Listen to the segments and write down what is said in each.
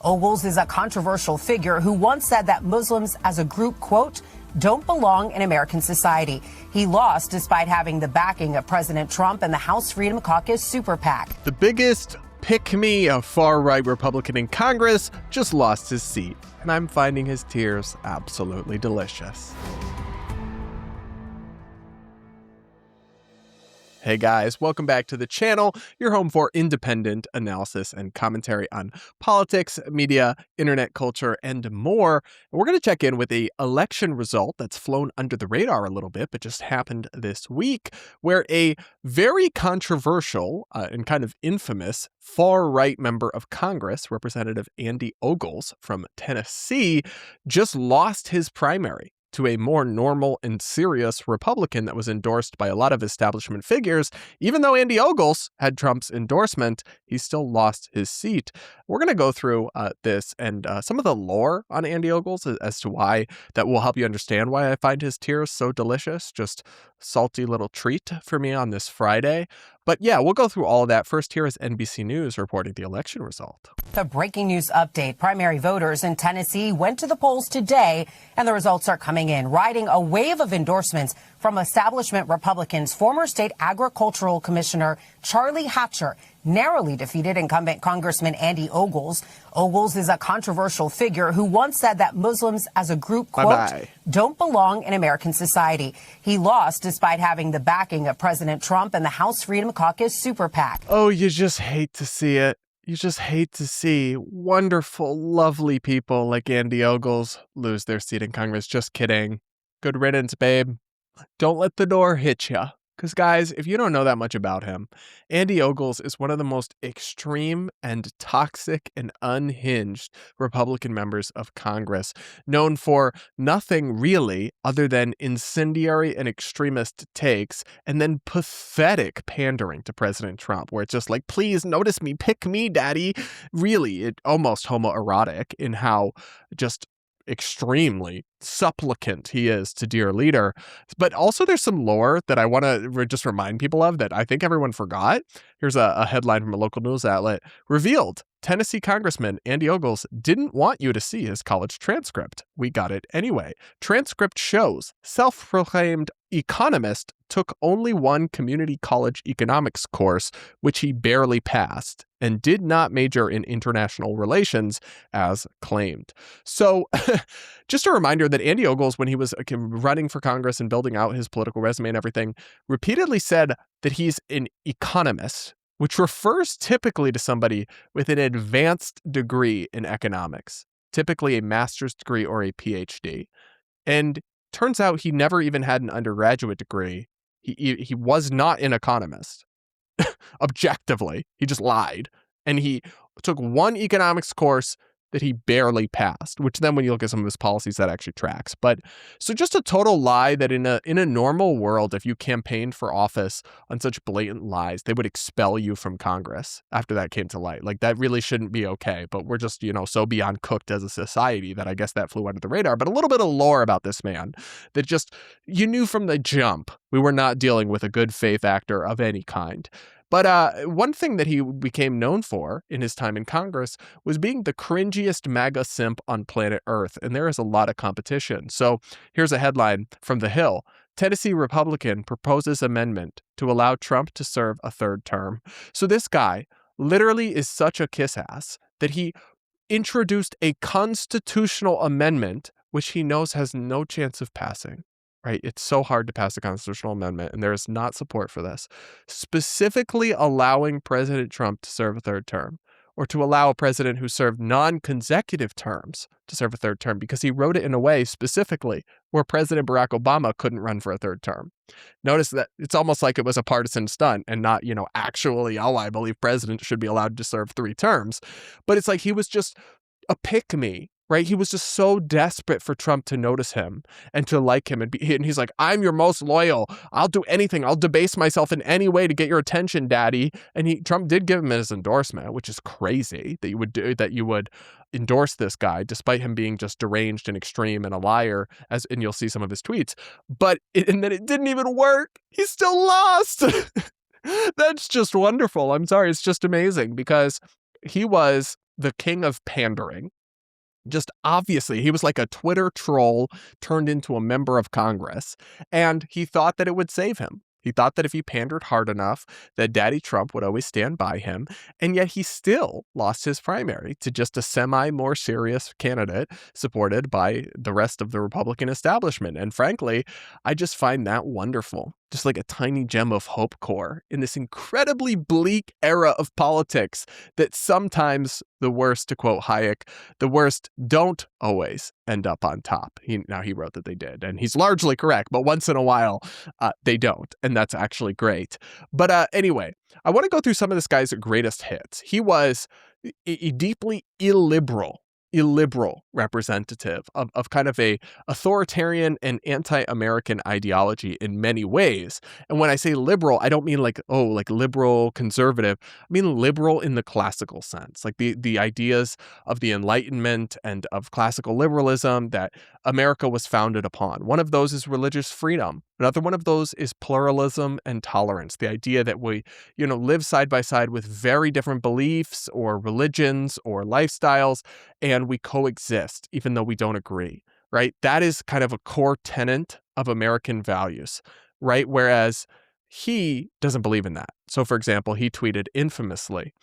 Ogles is a controversial figure who once said that Muslims as a group, quote, don't belong in American society. He lost despite having the backing of President Trump and the House Freedom Caucus super PAC. The biggest pick-me of far-right Republican in Congress just lost his seat, and I'm finding his tears absolutely delicious. Hey guys, welcome back to the channel, your home for independent analysis and commentary on politics, media, internet culture, and more. And we're going to check in with an election result that's flown under the radar a little bit, but just happened this week, where a very controversial and kind of infamous far-right member of Congress, Representative Andy Ogles from Tennessee, just lost his primary to a more normal and serious Republican that was endorsed by a lot of establishment figures. Even though Andy Ogles had Trump's endorsement, he still lost his seat. We're going to go through this and some of the lore on Andy Ogles as to why that will help you understand why I find his tears so delicious. Just salty little treat for me on this Friday. But yeah, we'll go through all of that. First, here is NBC News reporting the election result. The breaking news update. Primary voters in Tennessee went to the polls today, and the results are coming in, riding a wave of endorsements from establishment Republicans. Former state agricultural commissioner Charlie Hatcher narrowly defeated incumbent Congressman Andy Ogles. Ogles is a controversial figure who once said that Muslims as a group, quote, don't belong in American society. He lost despite having the backing of President Trump and the House Freedom Caucus super PAC. Oh, you just hate to see it. You just hate to see wonderful, lovely people like Andy Ogles lose their seat in Congress. Just kidding. Good riddance, babe. Don't let the door hit ya. Because, guys, if you don't know that much about him, Andy Ogles is one of the most extreme and toxic and unhinged Republican members of Congress, known for nothing really other than incendiary and extremist takes and then pathetic pandering to President Trump, where it's just like, please notice me, pick me, daddy. Really, it almost homoerotic in how just extremely supplicant he is to dear leader. But also there's some lore that I want to just remind people of that I think everyone forgot. Here's a headline from a local news outlet. Revealed, Tennessee Congressman Andy Ogles didn't want you to see his college transcript. We got it anyway. Transcript shows self-proclaimed economist took only one community college economics course, which he barely passed, and did not major in international relations as claimed. So just a reminder that Andy Ogles, when he was running for Congress and building out his political resume and everything, repeatedly said that he's an economist, which refers typically to somebody with an advanced degree in economics, typically a master's degree or a PhD. And turns out he never even had an undergraduate degree. He was not an economist. Objectively, he just lied. And he took one economics course that he barely passed, which then when you look at some of his policies, that actually tracks. But so just a total lie that in a normal world, if you campaigned for office on such blatant lies, they would expel you from Congress after that came to light. Like, that really shouldn't be okay. But we're just, so beyond cooked as a society that I guess that flew under the radar. But a little bit of lore about this man that just, you knew from the jump, we were not dealing with a good faith actor of any kind. But one thing that he became known for in his time in Congress was being the cringiest MAGA simp on planet Earth. And there is a lot of competition. So here's a headline from The Hill. Tennessee Republican proposes amendment to allow Trump to serve a third term. So this guy literally is such a kiss ass that he introduced a constitutional amendment, which he knows has no chance of passing. Right? It's so hard to pass a constitutional amendment, and there is not support for this. Specifically allowing President Trump to serve a third term, or to allow a president who served non-consecutive terms to serve a third term, because he wrote it in a way specifically where President Barack Obama couldn't run for a third term. Notice that it's almost like it was a partisan stunt and not, actually, I believe presidents should be allowed to serve 3 terms. But it's like he was just a pick-me. Right? He was just so desperate for Trump to notice him and to like him. And he's like, I'm your most loyal. I'll do anything. I'll debase myself in any way to get your attention, daddy. And Trump did give him his endorsement, which is crazy that you would endorse this guy, despite him being just deranged and extreme and a liar, and you'll see some of his tweets. And then it didn't even work. He still lost. That's just wonderful. I'm sorry. It's just amazing because he was the king of pandering. Just obviously, he was like a Twitter troll turned into a member of Congress, and he thought that it would save him. He thought that if he pandered hard enough, that Daddy Trump would always stand by him, and yet he still lost his primary to just a more serious candidate supported by the rest of the Republican establishment. And frankly, I just find that wonderful. Just like a tiny gem of hope core in this incredibly bleak era of politics that sometimes the worst, to quote Hayek, the worst don't always end up on top. He wrote that they did, and he's largely correct, but once in a while they don't, and that's actually great. But anyway, I want to go through some of this guy's greatest hits. He was a deeply illiberal representative of kind of a authoritarian and anti-American ideology in many ways. And when I say liberal, I don't mean like liberal conservative. I mean liberal in the classical sense, like the ideas of the Enlightenment and of classical liberalism that America was founded upon. One of those is religious freedom. Another one of those is pluralism and tolerance. The idea that we, live side by side with very different beliefs or religions or lifestyles, and we coexist even though we don't agree, right? That is kind of a core tenet of American values, right? Whereas he doesn't believe in that. So, for example, he tweeted infamously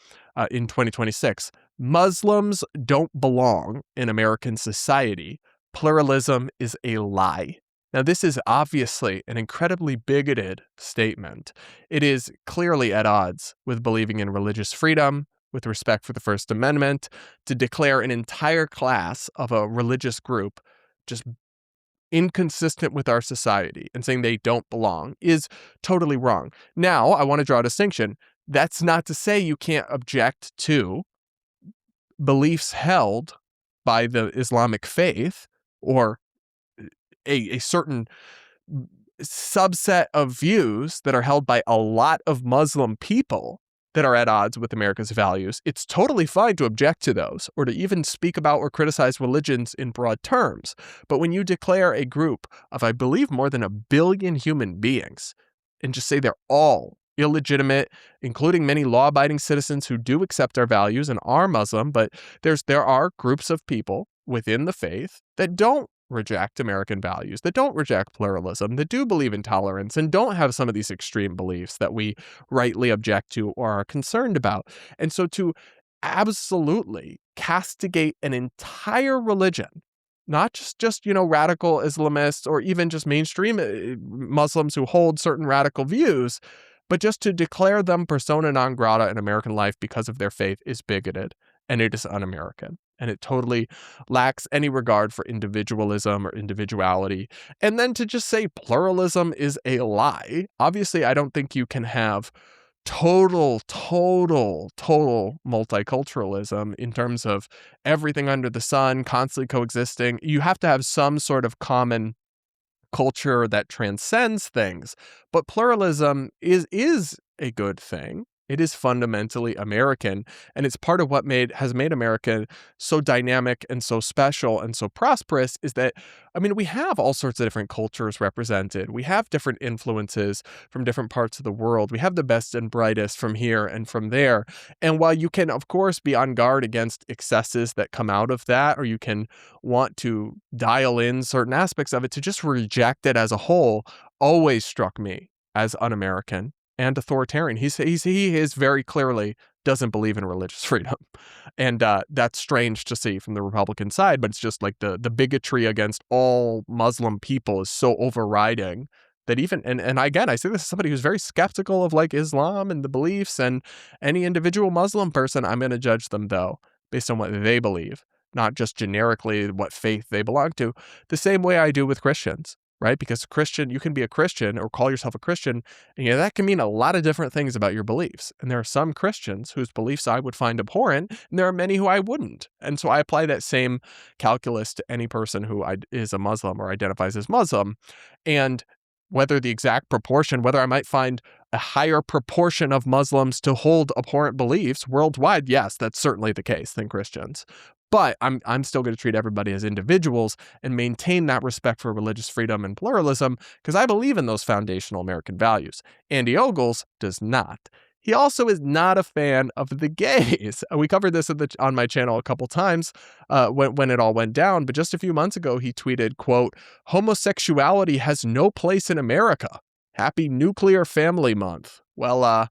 in 2026, "Muslims don't belong in American society. Pluralism is a lie." Now, this is obviously an incredibly bigoted statement. It is clearly at odds with believing in religious freedom, with respect for the First Amendment. To declare an entire class of a religious group just inconsistent with our society and saying they don't belong is totally wrong. Now, I want to draw a distinction. That's not to say you can't object to beliefs held by the Islamic faith or a certain subset of views that are held by a lot of Muslim people that are at odds with America's values. It's totally fine to object to those or to even speak about or criticize religions in broad terms. But when you declare a group of, I believe, more than 1 billion human beings and just say they're all illegitimate, including many law-abiding citizens who do accept our values and are Muslim, but there are groups of people within the faith that don't reject American values, that don't reject pluralism, that do believe in tolerance, and don't have some of these extreme beliefs that we rightly object to or are concerned about. And so to absolutely castigate an entire religion, not just radical Islamists or even just mainstream Muslims who hold certain radical views, but just to declare them persona non grata in American life because of their faith is bigoted, and it is un-American. And it totally lacks any regard for individualism or individuality. And then to just say pluralism is a lie. Obviously, I don't think you can have total multiculturalism in terms of everything under the sun constantly coexisting. You have to have some sort of common culture that transcends things. But pluralism is a good thing. It is fundamentally American, and it's part of what has made America so dynamic and so special and so prosperous is that, we have all sorts of different cultures represented. We have different influences from different parts of the world. We have the best and brightest from here and from there. And while you can, of course, be on guard against excesses that come out of that, or you can want to dial in certain aspects of it, to just reject it as a whole always struck me as un-American and authoritarian. He is very clearly doesn't believe in religious freedom. And that's strange to see from the Republican side, but it's just like the bigotry against all Muslim people is so overriding that even, and again, I say this as somebody who's very skeptical of like Islam and the beliefs, and any individual Muslim person, I'm going to judge them though, based on what they believe, not just generically what faith they belong to, the same way I do with Christians. Right? Because you can be a Christian or call yourself a Christian, and that can mean a lot of different things about your beliefs. And there are some Christians whose beliefs I would find abhorrent, and there are many who I wouldn't. And so I apply that same calculus to any person who is a Muslim or identifies as Muslim. And whether the exact proportion, whether I might find a higher proportion of Muslims to hold abhorrent beliefs worldwide, yes, that's certainly the case than Christians. But I'm still going to treat everybody as individuals and maintain that respect for religious freedom and pluralism because I believe in those foundational American values. Andy Ogles does not. he also is not a fan of the gays. We covered this on my channel a couple times when it all went down. But just a few months ago, he tweeted, quote, "Homosexuality has no place in America. Happy Nuclear Family Month." Well,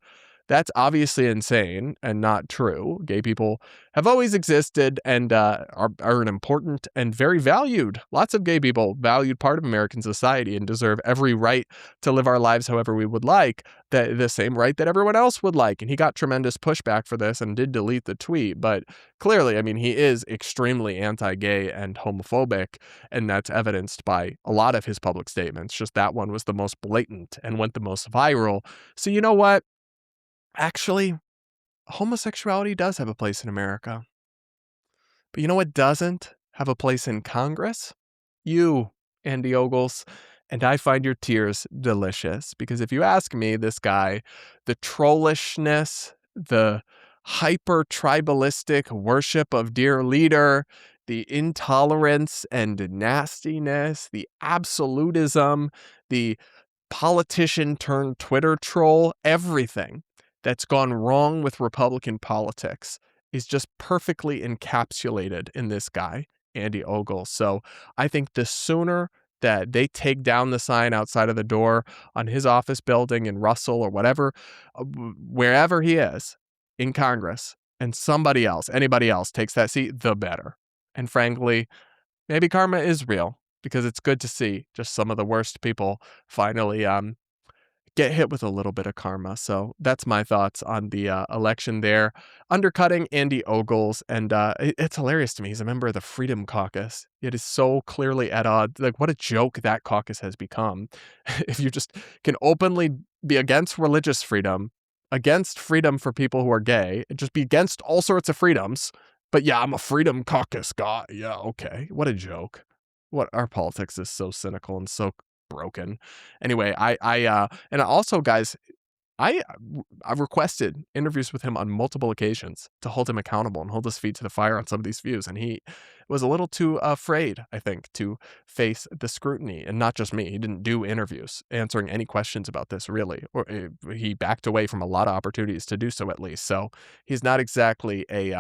that's obviously insane and not true. Gay people have always existed and are an important and very valued. Lots of gay people, valued part of American society and deserve every right to live our lives however we would like, the same right that everyone else would like. And he got tremendous pushback for this and did delete the tweet. But clearly, I mean, he is extremely anti-gay and homophobic, and that's evidenced by a lot of his public statements. Just that one was the most blatant and went the most viral. So you know what? Actually, homosexuality does have a place in America. But you know what doesn't have a place in Congress? You, Andy Ogles. And I find your tears delicious because if you ask me, this guy, the trollishness, the hyper-tribalistic worship of dear leader, the intolerance and nastiness, the absolutism, the politician turned Twitter troll, everything that's gone wrong with Republican politics is just perfectly encapsulated in this guy, Andy Ogles. So I think the sooner that they take down the sign outside of the door on his office building in Russell or whatever, wherever he is in Congress, and somebody else, anybody else takes that seat, the better. And frankly, maybe karma is real because it's good to see just some of the worst people finally get hit with a little bit of karma. So that's my thoughts on the election there. Undercutting Andy Ogles, and it's hilarious to me. He's a member of the Freedom Caucus. It is so clearly at odds. Like, what a joke that caucus has become. If you just can openly be against religious freedom, against freedom for people who are gay, and just be against all sorts of freedoms. But yeah, I'm a Freedom Caucus guy. Yeah, okay. What a joke. What our politics is so cynical and so broken. Anyway, and also, guys, I've requested interviews with him on multiple occasions to hold him accountable and hold his feet to the fire on some of these views. And he was a little too afraid, I think, to face the scrutiny. And not just me. He didn't do interviews answering any questions about this, really. Or he backed away from a lot of opportunities to do so, at least. So he's not exactly a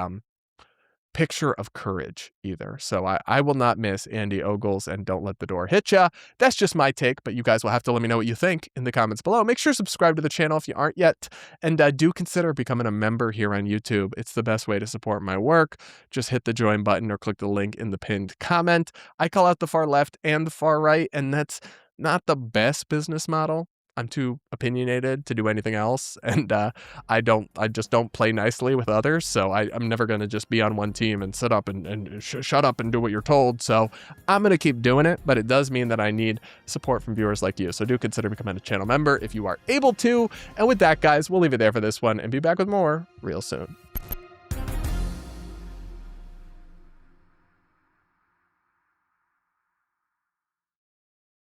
picture of courage either. So I will not miss Andy Ogles and don't let the door hit ya. That's just my take, but you guys will have to let me know what you think in the comments below. Make sure to subscribe to the channel if you aren't yet, and do consider becoming a member here on YouTube. It's the best way to support my work. Just hit the join button or click the link in the pinned comment. I call out the far left and the far right, and that's not the best business model. I'm too opinionated to do anything else, and I just don't play nicely with others, so I'm never going to just be on one team and sit up and shut up and do what you're told. So I'm going to keep doing it, but it does mean that I need support from viewers like you, so do consider becoming a channel member if you are able to. And with that, guys, we'll leave it there for this one and be back with more real soon.